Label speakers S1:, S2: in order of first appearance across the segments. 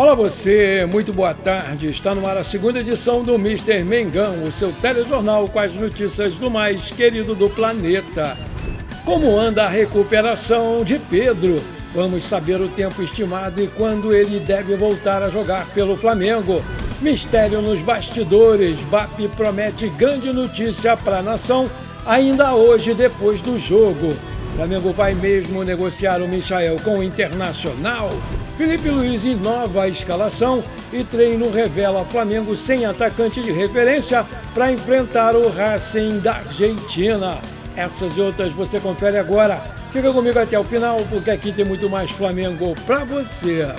S1: Olá você, muito boa tarde. Está no ar a segunda edição do Mister Mengão, o seu telejornal com as notícias do mais querido do planeta. Como anda a recuperação de Pedro? Vamos saber o tempo estimado e quando ele deve voltar a jogar pelo Flamengo. Mistério nos bastidores, BAP promete grande notícia para a nação ainda hoje depois do jogo. O Flamengo vai mesmo negociar o Michael com o Internacional. Felipe Luiz inova a escalação e treino revela Flamengo sem atacante de referência para enfrentar o Racing da Argentina. Essas e outras você confere agora. Fica comigo até o final, porque aqui tem muito mais Flamengo para você.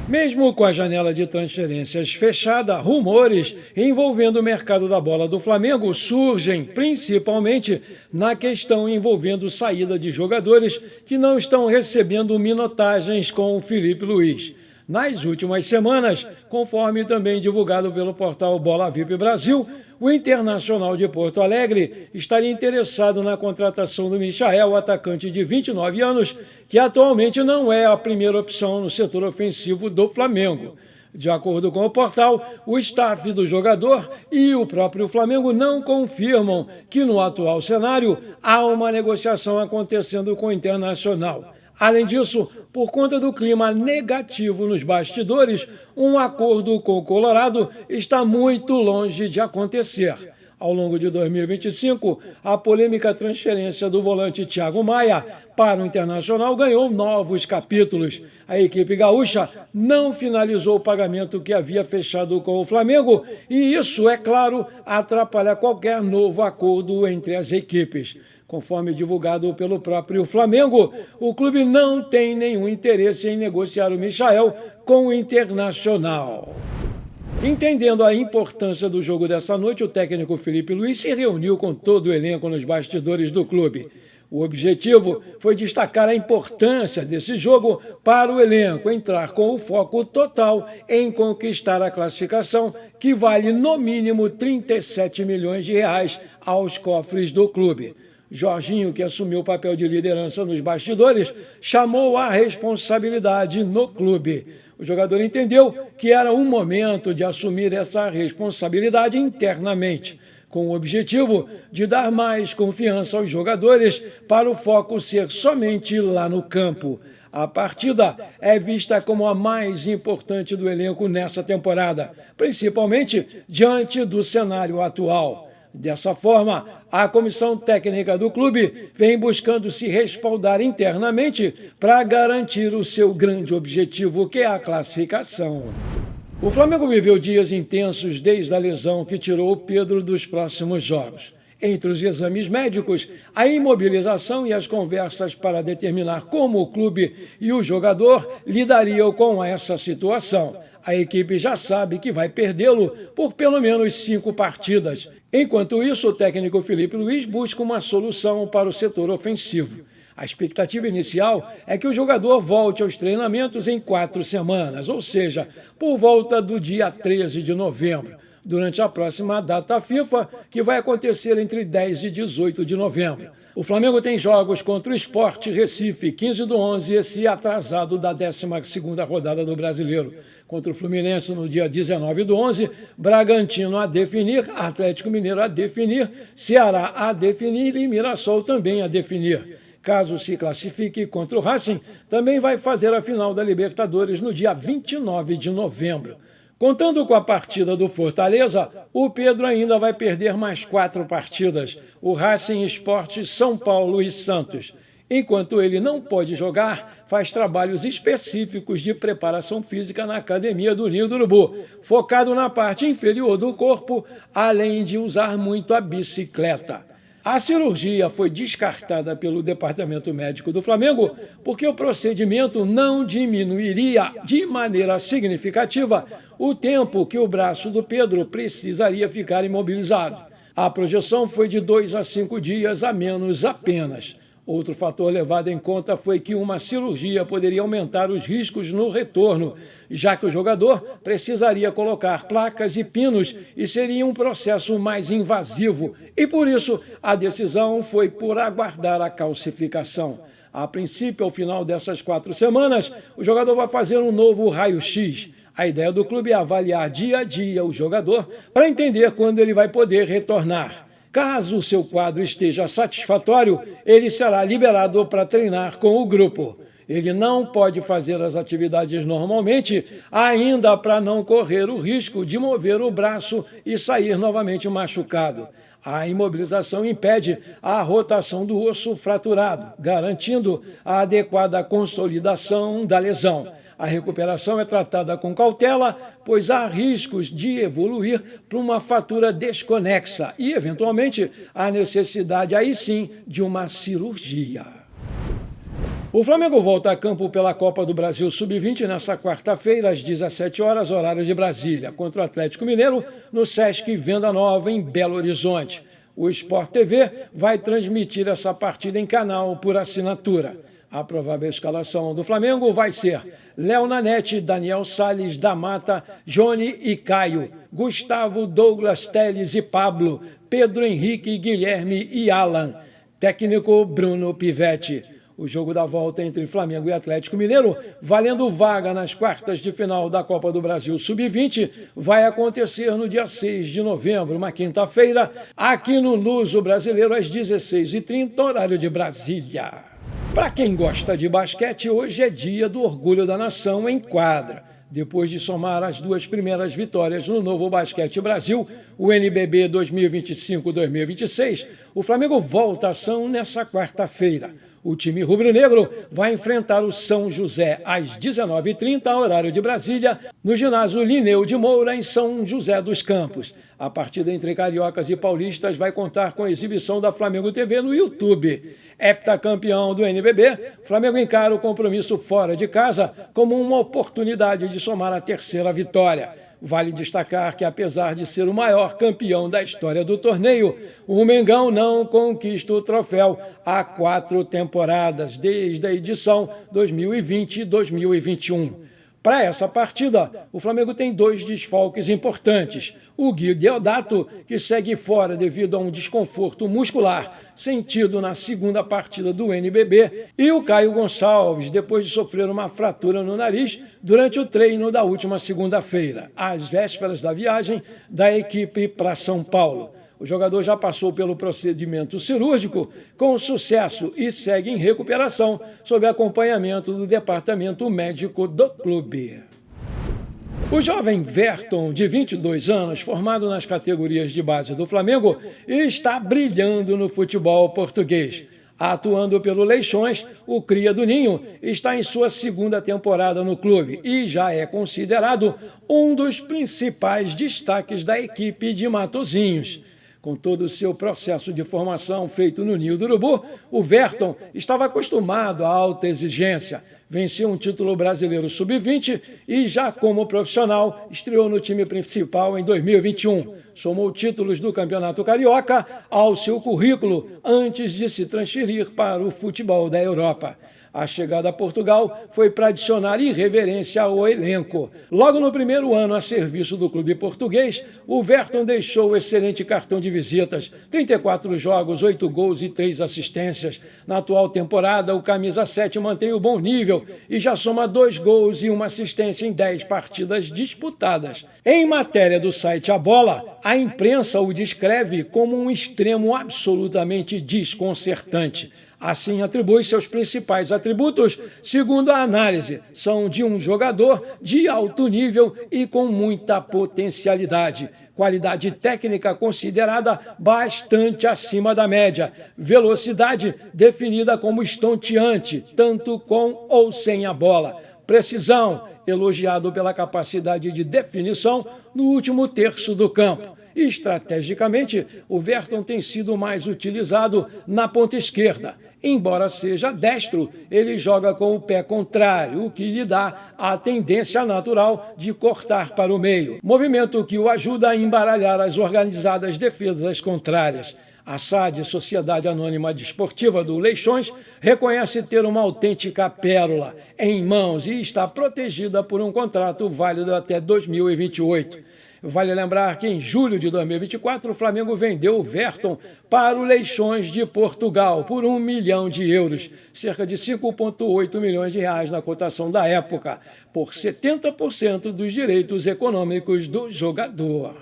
S1: Mesmo com a janela de transferências fechada, rumores envolvendo o mercado da bola do Flamengo surgem, principalmente na questão envolvendo saída de jogadores que não estão recebendo minutagens com o Felipe Luiz. Nas últimas semanas, conforme também divulgado pelo portal Bola VIP Brasil, o Internacional de Porto Alegre estaria interessado na contratação do Michael, atacante de 29 anos, que atualmente não é a primeira opção no setor ofensivo do Flamengo. De acordo com o portal, o staff do jogador e o próprio Flamengo não confirmam que no atual cenário há uma negociação acontecendo com o Internacional. Além disso, por conta do clima negativo nos bastidores, um acordo com o Colorado está muito longe de acontecer. Ao longo de 2025, a polêmica transferência do volante Thiago Maia para o Internacional ganhou novos capítulos. A equipe gaúcha não finalizou o pagamento que havia fechado com o Flamengo e isso, é claro, atrapalha qualquer novo acordo entre as equipes. Conforme divulgado pelo próprio Flamengo, o clube não tem nenhum interesse em negociar o Michael com o Internacional. Entendendo a importância do jogo dessa noite, o técnico Felipe Luiz se reuniu com todo o elenco nos bastidores do clube. O objetivo foi destacar a importância desse jogo para o elenco entrar com o foco total em conquistar a classificação, que vale no mínimo 37 milhões de reais aos cofres do clube. Jorginho, que assumiu o papel de liderança nos bastidores, chamou a responsabilidade no clube. O jogador entendeu que era um momento de assumir essa responsabilidade internamente, com o objetivo de dar mais confiança aos jogadores para o foco ser somente lá no campo. A partida é vista como a mais importante do elenco nessa temporada, principalmente diante do cenário atual. Dessa forma, a comissão técnica do clube vem buscando se respaldar internamente para garantir o seu grande objetivo, que é a classificação. O Flamengo viveu dias intensos desde a lesão que tirou o Pedro dos próximos jogos. Entre os exames médicos, a imobilização e as conversas para determinar como o clube e o jogador lidariam com essa situação. A equipe já sabe que vai perdê-lo por pelo menos 5 partidas. Enquanto isso, o técnico Felipe Luiz busca uma solução para o setor ofensivo. A expectativa inicial é que o jogador volte aos treinamentos em 4 semanas, ou seja, por volta do dia 13 de novembro, durante a próxima data FIFA, que vai acontecer entre 10 e 18 de novembro. O Flamengo tem jogos contra o Sport Recife, 15/11, esse atrasado da 12ª rodada do Brasileiro. Contra o Fluminense no dia 19/11, Bragantino a definir, Atlético Mineiro a definir, Ceará a definir e Mirassol também a definir. Caso se classifique contra o Racing, também vai fazer a final da Libertadores no dia 29 de novembro. Contando com a partida do Fortaleza, o Pedro ainda vai perder mais 4 partidas, o Racing, Sport, São Paulo e Santos. Enquanto ele não pode jogar, faz trabalhos específicos de preparação física na academia do Ninho do Urubu, focado na parte inferior do corpo, além de usar muito a bicicleta. A cirurgia foi descartada pelo Departamento Médico do Flamengo porque o procedimento não diminuiria de maneira significativa o tempo que o braço do Pedro precisaria ficar imobilizado. A projeção foi de 2 a 5 dias a menos apenas. Outro fator levado em conta foi que uma cirurgia poderia aumentar os riscos no retorno, já que o jogador precisaria colocar placas e pinos e seria um processo mais invasivo. E por isso, a decisão foi por aguardar a calcificação. A princípio, ao final dessas 4 semanas, o jogador vai fazer um novo raio-x. A ideia do clube é avaliar dia a dia o jogador para entender quando ele vai poder retornar. Caso o seu quadro esteja satisfatório, ele será liberado para treinar com o grupo. Ele não pode fazer as atividades normalmente, ainda para não correr o risco de mover o braço e sair novamente machucado. A imobilização impede a rotação do osso fraturado, garantindo a adequada consolidação da lesão. A recuperação é tratada com cautela, pois há riscos de evoluir para uma fratura desconexa e, eventualmente, a necessidade, aí sim, de uma cirurgia. O Flamengo volta a campo pela Copa do Brasil Sub-20 nesta quarta-feira, às 17 horas, horário de Brasília, contra o Atlético Mineiro, no Sesc Venda Nova, em Belo Horizonte. O Sport TV vai transmitir essa partida em canal por assinatura. A provável escalação do Flamengo vai ser Léo Nanete, Daniel Salles da Mata, Johnny e Caio, Gustavo, Douglas, Teles e Pablo, Pedro Henrique, Guilherme e Alan. Técnico Bruno Pivetti. O jogo da volta entre Flamengo e Atlético Mineiro, valendo vaga nas quartas de final da Copa do Brasil Sub-20, vai acontecer no dia 6 de novembro, uma quinta-feira, aqui no Luso Brasileiro, às 16h30, horário de Brasília. Para quem gosta de basquete, hoje é dia do orgulho da nação em quadra. Depois de somar as 2 primeiras vitórias no Novo Basquete Brasil, o NBB 2025-2026, o Flamengo volta à ação nessa quarta-feira. O time rubro-negro vai enfrentar o São José às 19h30, horário de Brasília, no ginásio Lineu de Moura, em São José dos Campos. A partida entre cariocas e paulistas vai contar com a exibição da Flamengo TV no YouTube. Heptacampeão do NBB, Flamengo encara o compromisso fora de casa como uma oportunidade de somar a 3ª vitória. Vale destacar que, apesar de ser o maior campeão da história do torneio, o Mengão não conquista o troféu há 4 temporadas, desde a edição 2020 e 2021. Para essa partida, o Flamengo tem 2 desfalques importantes. O Gui Deodato, que segue fora devido a um desconforto muscular sentido na segunda partida do NBB, e o Caio Gonçalves, depois de sofrer uma fratura no nariz durante o treino da última segunda-feira, às vésperas da viagem da equipe para São Paulo. O jogador já passou pelo procedimento cirúrgico com sucesso e segue em recuperação sob acompanhamento do departamento médico do clube. O jovem Verton, de 22 anos, formado nas categorias de base do Flamengo, está brilhando no futebol português. Atuando pelo Leixões, o cria do Ninho está em sua 2ª temporada no clube e já é considerado um dos principais destaques da equipe de Matosinhos. Com todo o seu processo de formação feito no Ninho do Urubu, o Verton estava acostumado à alta exigência. Venceu um título brasileiro sub-20 e, já como profissional, estreou no time principal em 2021. Somou títulos do Campeonato Carioca ao seu currículo antes de se transferir para o futebol da Europa. A chegada a Portugal foi para adicionar irreverência ao elenco. Logo no primeiro ano a serviço do clube português, o Verton deixou o excelente cartão de visitas, 34 jogos, 8 gols e 3 assistências. Na atual temporada, o camisa 7 mantém o bom nível e já soma 2 gols e 1 assistência em 10 partidas disputadas. Em matéria do site A Bola, a imprensa o descreve como um extremo absolutamente desconcertante. Assim, atribui seus principais atributos, segundo a análise, são de um jogador de alto nível e com muita potencialidade. Qualidade técnica considerada bastante acima da média. Velocidade definida como estonteante, tanto com ou sem a bola. Precisão, elogiado pela capacidade de definição no último terço do campo. Estrategicamente, o Verton tem sido mais utilizado na ponta esquerda. Embora seja destro, ele joga com o pé contrário, o que lhe dá a tendência natural de cortar para o meio, movimento que o ajuda a embaralhar as organizadas defesas contrárias. A SAD, Sociedade Anônima Desportiva do Leixões, reconhece ter uma autêntica pérola em mãos e está protegida por um contrato válido até 2028. Vale lembrar que em julho de 2024 o Flamengo vendeu o Verton para o Leixões de Portugal por €1 milhão, cerca de 5,8 milhões de reais na cotação da época, por 70% dos direitos econômicos do jogador.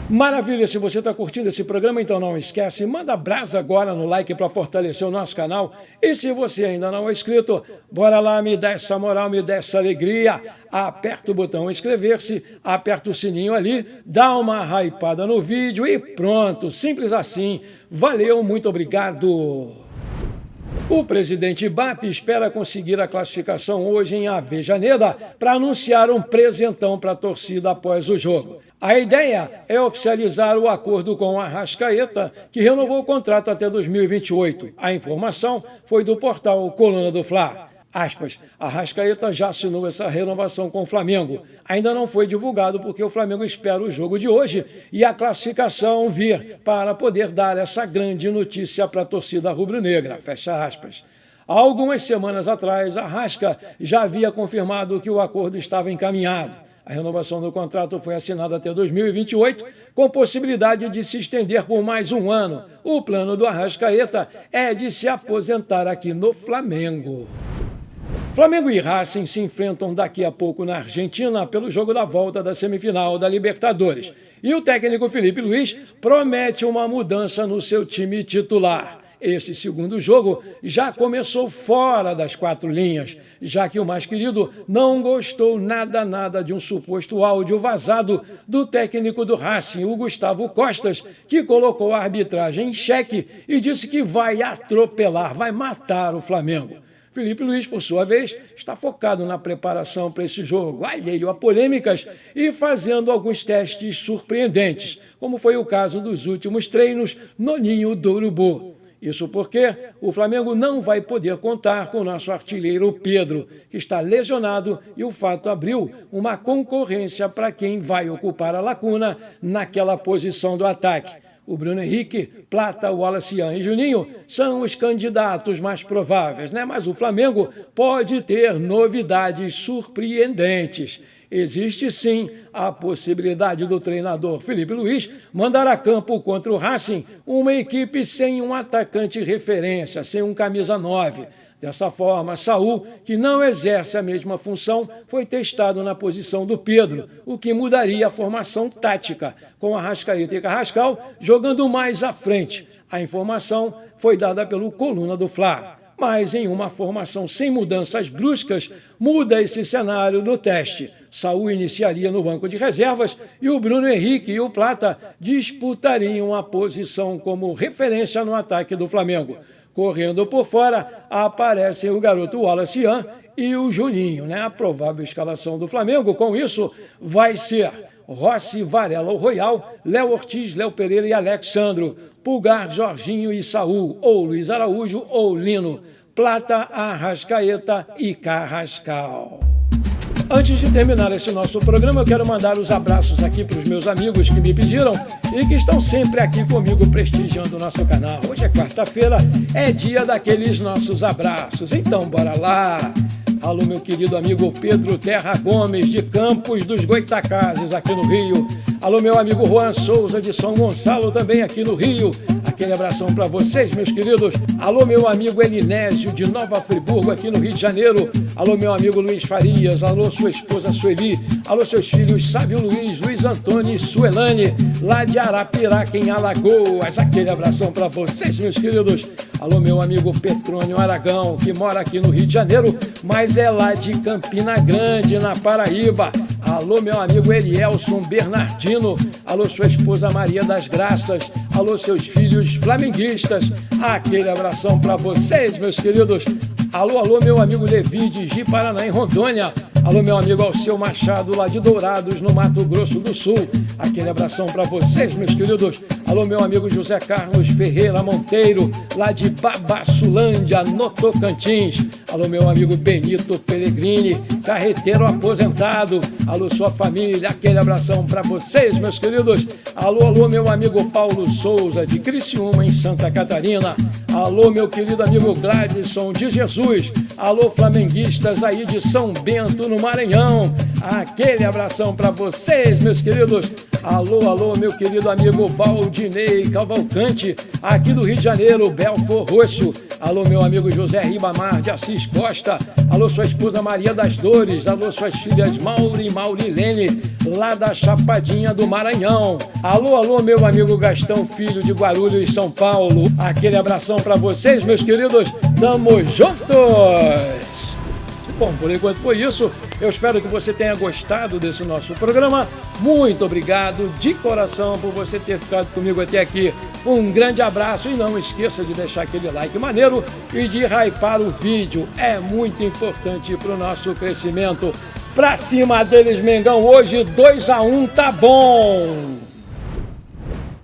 S1: Maravilha, se você está curtindo esse programa, então não esquece, manda brasa agora no like para fortalecer o nosso canal. E se você ainda não é inscrito, bora lá, me dá essa moral, me dá essa alegria. Aperta o botão inscrever-se, aperta o sininho ali, dá uma hypada no vídeo e pronto, simples assim. Valeu, muito obrigado. O presidente Ibap espera conseguir a classificação hoje em Avejaneda para anunciar um presentão para a torcida após o jogo. A ideia é oficializar o acordo com o Arrascaeta, que renovou o contrato até 2028. A informação foi do portal Coluna do Fla. Aspas, Arrascaeta já assinou essa renovação com o Flamengo. Ainda não foi divulgado porque o Flamengo espera o jogo de hoje e a classificação vir para poder dar essa grande notícia para a torcida rubro-negra. Fecha aspas. Há algumas semanas atrás, Arrasca já havia confirmado que o acordo estava encaminhado. A renovação do contrato foi assinada até 2028, com possibilidade de se estender por mais um ano. O plano do Arrascaeta é de se aposentar aqui no Flamengo. Flamengo e Racing se enfrentam daqui a pouco na Argentina pelo jogo da volta da semifinal da Libertadores. E o técnico Felipe Luiz promete uma mudança no seu time titular. Este segundo jogo já começou fora das 4 linhas, já que o mais querido não gostou nada de um suposto áudio vazado do técnico do Racing, o Gustavo Costas, que colocou a arbitragem em xeque e disse que vai atropelar, vai matar o Flamengo. Felipe Luiz, por sua vez, está focado na preparação para esse jogo, alheio a polêmicas e fazendo alguns testes surpreendentes, como foi o caso dos últimos treinos no Ninho do Urubu. Isso porque o Flamengo não vai poder contar com o nosso artilheiro Pedro, que está lesionado, e o fato abriu uma concorrência para quem vai ocupar a lacuna naquela posição do ataque. O Bruno Henrique, Plata, Wallace e Juninho são os candidatos mais prováveis, né? Mas o Flamengo pode ter novidades surpreendentes. Existe sim a possibilidade do treinador Felipe Luiz mandar a campo contra o Racing uma equipe sem um atacante referência, sem um camisa 9. Dessa forma, Saul, que não exerce a mesma função, foi testado na posição do Pedro, o que mudaria a formação tática, com Arrascaeta e Carrascal jogando mais à frente. A informação foi dada pelo Coluna do Fla. Mas em uma formação sem mudanças bruscas, muda esse cenário no teste. Saul iniciaria no banco de reservas e o Bruno Henrique e o Plata disputariam a posição como referência no ataque do Flamengo. Correndo por fora, aparecem o garoto Wallace e o Juninho, né? A provável escalação do Flamengo, com isso, vai ser Rossi, Varela ou Royal, Léo Ortiz, Léo Pereira e Alexandro, Pulgar, Jorginho e Saul, ou Luiz Araújo ou Lino, Plata, Arrascaeta e Carrascal. Antes de terminar esse nosso programa, eu quero mandar os abraços aqui para os meus amigos que me pediram e que estão sempre aqui comigo prestigiando o nosso canal. Hoje é quarta-feira, é dia daqueles nossos abraços. Então, bora lá! Alô, meu querido amigo Pedro Terra Gomes, de Campos dos Goitacazes, aqui no Rio. Alô, meu amigo Juan Souza, de São Gonçalo, também aqui no Rio. Aquele abração para vocês, meus queridos. Alô, meu amigo Elinésio, de Nova Friburgo, aqui no Rio de Janeiro. Alô, meu amigo Luiz Farias. Alô, sua esposa Sueli. Alô, seus filhos Sábio Luiz, Luiz Antônio e Suelane, lá de Arapiraca, em Alagoas. Aquele abração para vocês, meus queridos. Alô, meu amigo Petrônio Aragão, que mora aqui no Rio de Janeiro, mas é lá de Campina Grande, na Paraíba. Alô, meu amigo Elielson Bernardino. Alô, sua esposa Maria das Graças. Alô, seus filhos flamenguistas. Aquele abração para vocês, meus queridos. Alô, meu amigo Levi, de Ji-Paraná, em Rondônia. Alô, meu amigo Alceu Machado, lá de Dourados, no Mato Grosso do Sul. Aquele abração para vocês, meus queridos. Alô, meu amigo José Carlos Ferreira Monteiro, lá de Babassulândia, no Tocantins. Alô, meu amigo Benito Pellegrini, carreteiro aposentado. Alô, sua família, aquele abração para vocês, meus queridos. Alô, meu amigo Paulo Souza, de Criciúma, em Santa Catarina. Alô, meu querido amigo Gladson de Jesus, Alô, flamenguistas aí de São Bento, no Maranhão. Aquele abração para vocês, meus queridos. Alô, alô, meu querido amigo Valdinei Cavalcante, aqui do Rio de Janeiro, Belfor Roxo. Alô, meu amigo José Ribamar de Assis Costa. Alô, sua esposa Maria das Dores. Alô, suas filhas Mauri e Maurilene, lá da Chapadinha do Maranhão. Alô, alô, meu amigo Gastão Filho de Guarulhos, São Paulo. Aquele abração para vocês, meus queridos. Tamo juntos! Bom, por enquanto foi isso. Eu espero que você tenha gostado desse nosso programa. Muito obrigado de coração por você ter ficado comigo até aqui. Um grande abraço e não esqueça de deixar aquele like maneiro e de hypar o vídeo. É muito importante para o nosso crescimento. Pra cima deles, Mengão, hoje 2-1, tá bom!